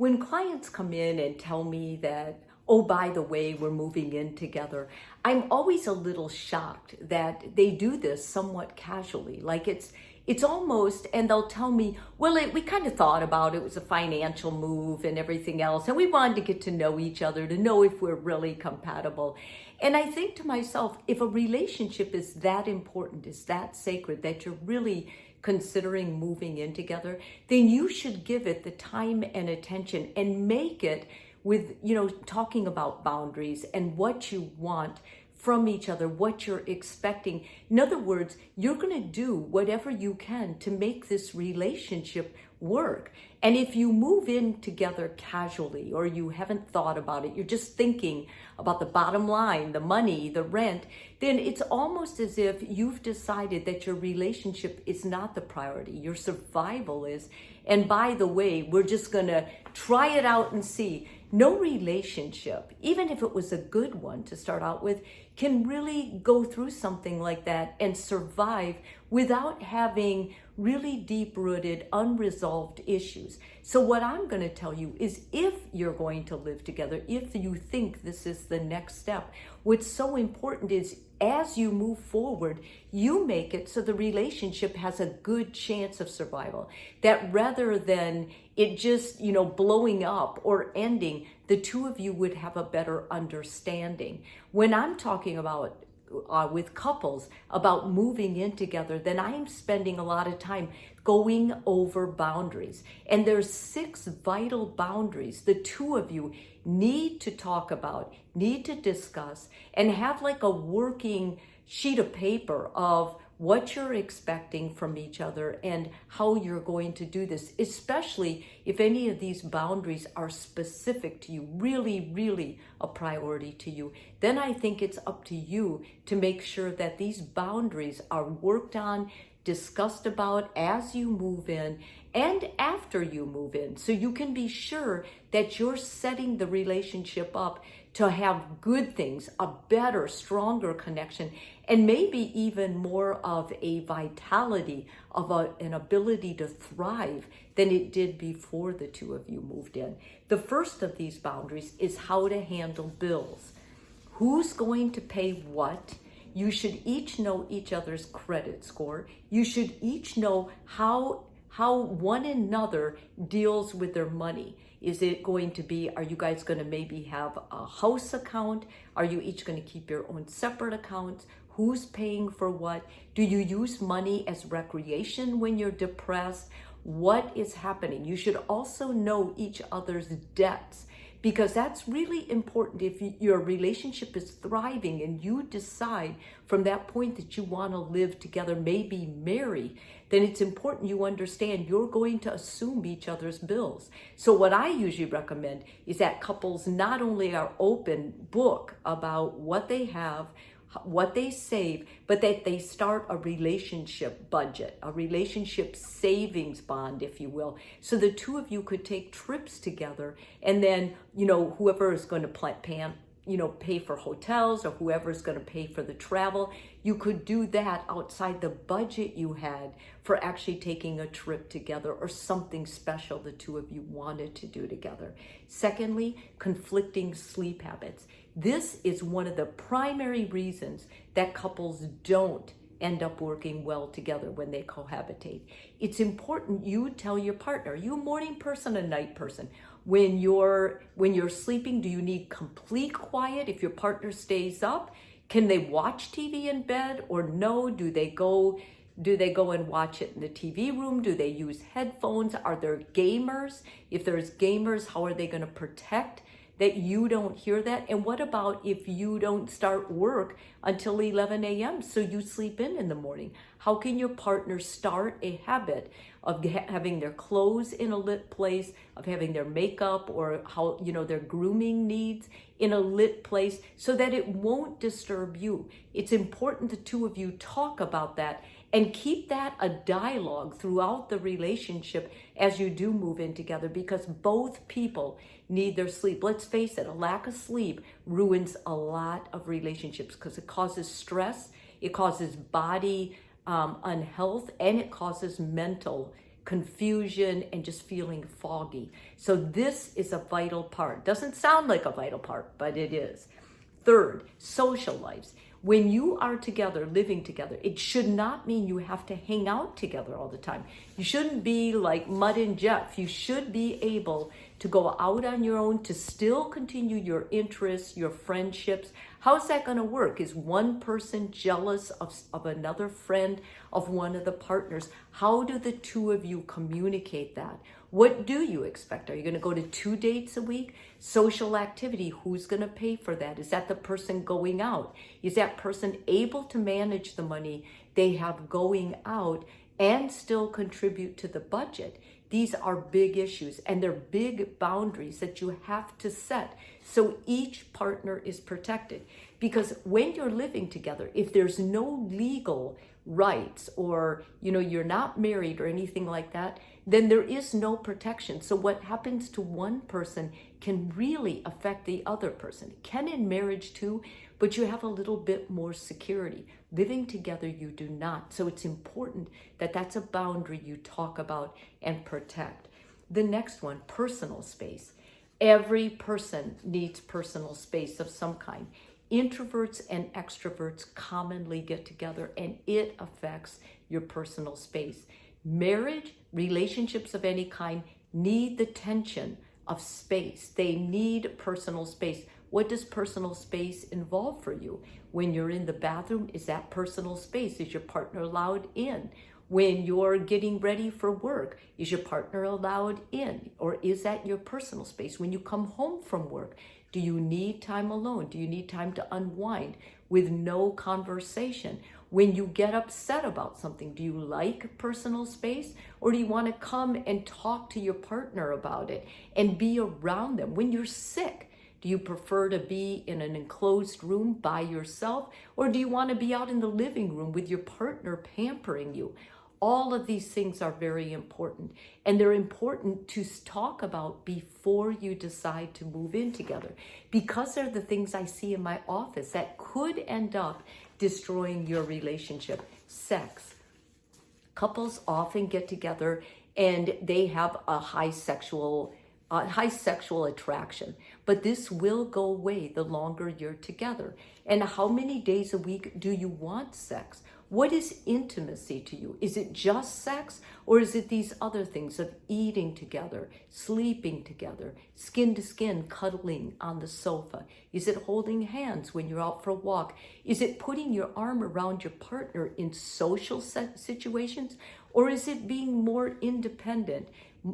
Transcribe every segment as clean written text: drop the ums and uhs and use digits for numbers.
When clients come in and tell me that, oh, by the way, we're moving in together, I'm always a little shocked that they do this somewhat casually. Like it's almost, and they'll tell me, well, we kind of thought about it. It was a financial move and everything else. And we wanted to get to know each other, to know if we're really compatible. And I think to myself, if a relationship is that important, is that sacred, that you're really considering moving in together, then you should give it the time and attention and make it with, talking about boundaries and what you want from each other, what you're expecting. In other words, you're going to do whatever you can to make this relationship work. And if you move in together casually, or you haven't thought about it, you're just thinking about the bottom line, the money, the rent, then it's almost as if you've decided that your relationship is not the priority. Your survival is. And by the way, we're just going to try it out and see. No relationship, even if it was a good one to start out with, can really go through something like that and survive without having really deep-rooted, unresolved issues. So what I'm going to tell you is, if you're going to live together, if you think this is the next step, what's so important is, as you move forward, you make it so the relationship has a good chance of survival. That rather than it just, blowing up or ending, the two of you would have a better understanding. When I'm talking about with couples about moving in together, then I'm spending a lot of time going over boundaries. And there's 6 vital boundaries the two of you need to talk about, need to discuss, and have like a working sheet of paper of what you're expecting from each other and how you're going to do this, especially if any of these boundaries are specific to you, really, really a priority to you. Then I think it's up to you to make sure that these boundaries are worked on, discussed about as you move in and after you move in, so you can be sure that you're setting the relationship up to have good things, a better, stronger connection, and maybe even more of a vitality, of an ability to thrive than it did before the two of you moved in. The first of these boundaries is how to handle bills. Who's going to pay what? You should each know each other's credit score. You should each know how one another deals with their money. Is it going to be, are you guys going to maybe have a house account? Are you each going to keep your own separate accounts? Who's paying for what? Do you use money as recreation when you're depressed? What is happening? You should also know each other's debts, because that's really important. If your relationship is thriving and you decide from that point that you want to live together, maybe marry, then it's important you understand you're going to assume each other's bills. So what I usually recommend is that couples not only are open book about what they have, what they save, but that they start a relationship budget, a relationship savings bond, if you will. So the two of you could take trips together, and then, whoever is going to pay for hotels, or whoever is going to pay for the travel, you could do that outside the budget you had for actually taking a trip together or something special the two of you wanted to do together. Secondly, conflicting sleep habits. This is one of the primary reasons that couples don't end up working well together when they cohabitate. It's important you tell your partner, are you a morning person, a night person? When you're sleeping, do you need complete quiet? If your partner stays up, can they watch TV in bed, or no? Do they go and watch it in the TV room? Do they use headphones? Are there gamers? If there's gamers, how are they going to protect that you don't hear that? And what about if you don't start work until 11 a.m. so you sleep in the morning? How can your partner start a habit of having their clothes in a lit place, of having their makeup or how their grooming needs in a lit place, so that it won't disturb you? It's important the two of you talk about that and keep that a dialogue throughout the relationship as you do move in together, because both people need their sleep. Let's face it, a lack of sleep ruins a lot of relationships, because it causes stress, it causes body unhealth, and it causes mental confusion, and just feeling foggy. So this is a vital part. Doesn't sound like a vital part, but it is. Third, social lives. When you are together, living together, it should not mean you have to hang out together all the time. You shouldn't be like Mud and Jeff. You should be able to go out on your own, to still continue your interests, your friendships. How's that going to work? Is one person jealous of another friend, of one of the partners? How do the two of you communicate that? What do you expect? Are you going to go to 2 dates a week? Social activity, who's going to pay for that? Is that the person going out? Is that person able to manage the money they have going out and still contribute to the budget? These are big issues, and they're big boundaries that you have to set so each partner is protected. Because when you're living together, if there's no legal rights, or you're not married or anything like that, then there is no protection. So what happens to one person can really affect the other person. It can in marriage too, but you have a little bit more security. Living together, you do not. So it's important that that's a boundary you talk about and protect. The next one, personal space. Every person needs personal space of some kind. Introverts and extroverts commonly get together, and it affects your personal space. Marriage, relationships of any kind need the tension of space. They need personal space. What does personal space involve for you? When you're in the bathroom, is that personal space? Is your partner allowed in? When you're getting ready for work, is your partner allowed in? Or is that your personal space? When you come home from work, do you need time alone? Do you need time to unwind with no conversation? When you get upset about something, do you like personal space? Or do you want to come and talk to your partner about it and be around them? When you're sick, do you prefer to be in an enclosed room by yourself? Or do you want to be out in the living room with your partner pampering you? All of these things are very important, and they're important to talk about before you decide to move in together, because they're the things I see in my office that could end up destroying your relationship. Sex. Couples often get together and they have a high sexual attraction, but this will go away the longer you're together. And how many days a week do you want sex? What is intimacy to you? Is it just sex, or is it these other things of eating together, sleeping together, skin to skin, cuddling on the sofa? Is it holding hands when you're out for a walk? Is it putting your arm around your partner in social situations, or is it being more independent,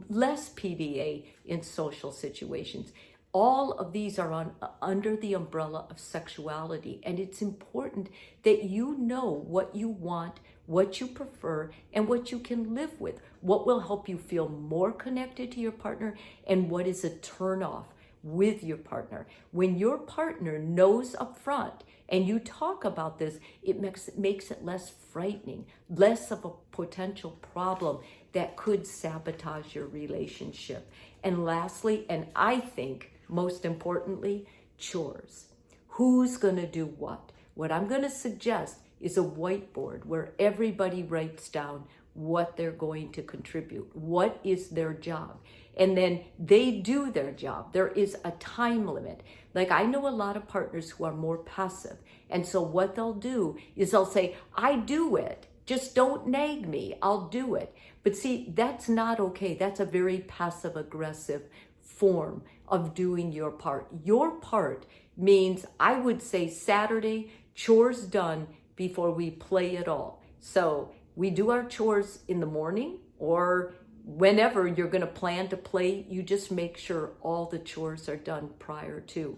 less PDA in social situations? All of these are under the umbrella of sexuality, and it's important that you know what you want, what you prefer, and what you can live with, what will help you feel more connected to your partner, and what is a turnoff with your partner. When your partner knows up front and you talk about this, it makes it less frightening, less of a potential problem that could sabotage your relationship. And lastly, and I think most importantly, chores. Who's going to do what? What I'm going to suggest is a whiteboard where everybody writes down what they're going to contribute. What is their job? And then they do their job. There is a time limit. Like, I know a lot of partners who are more passive. And so what they'll do is they'll say, I do it. Just don't nag me. I'll do it. But see, that's not okay. That's a very passive aggressive form of doing your part. Your part means, I would say, Saturday, chores done before we play at all. So we do our chores in the morning, or whenever you're going to plan to play, you just make sure all the chores are done prior to.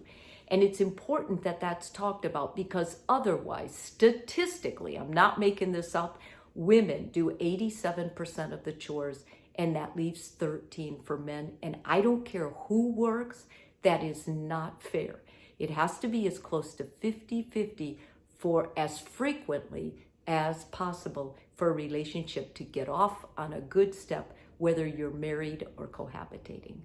And it's important that that's talked about, because otherwise, statistically, I'm not making this up, women do 87% of the chores, and that leaves 13 for men. And I don't care who works, that is not fair. It has to be as close to 50-50 for as frequently as possible for a relationship to get off on a good step, whether you're married or cohabitating.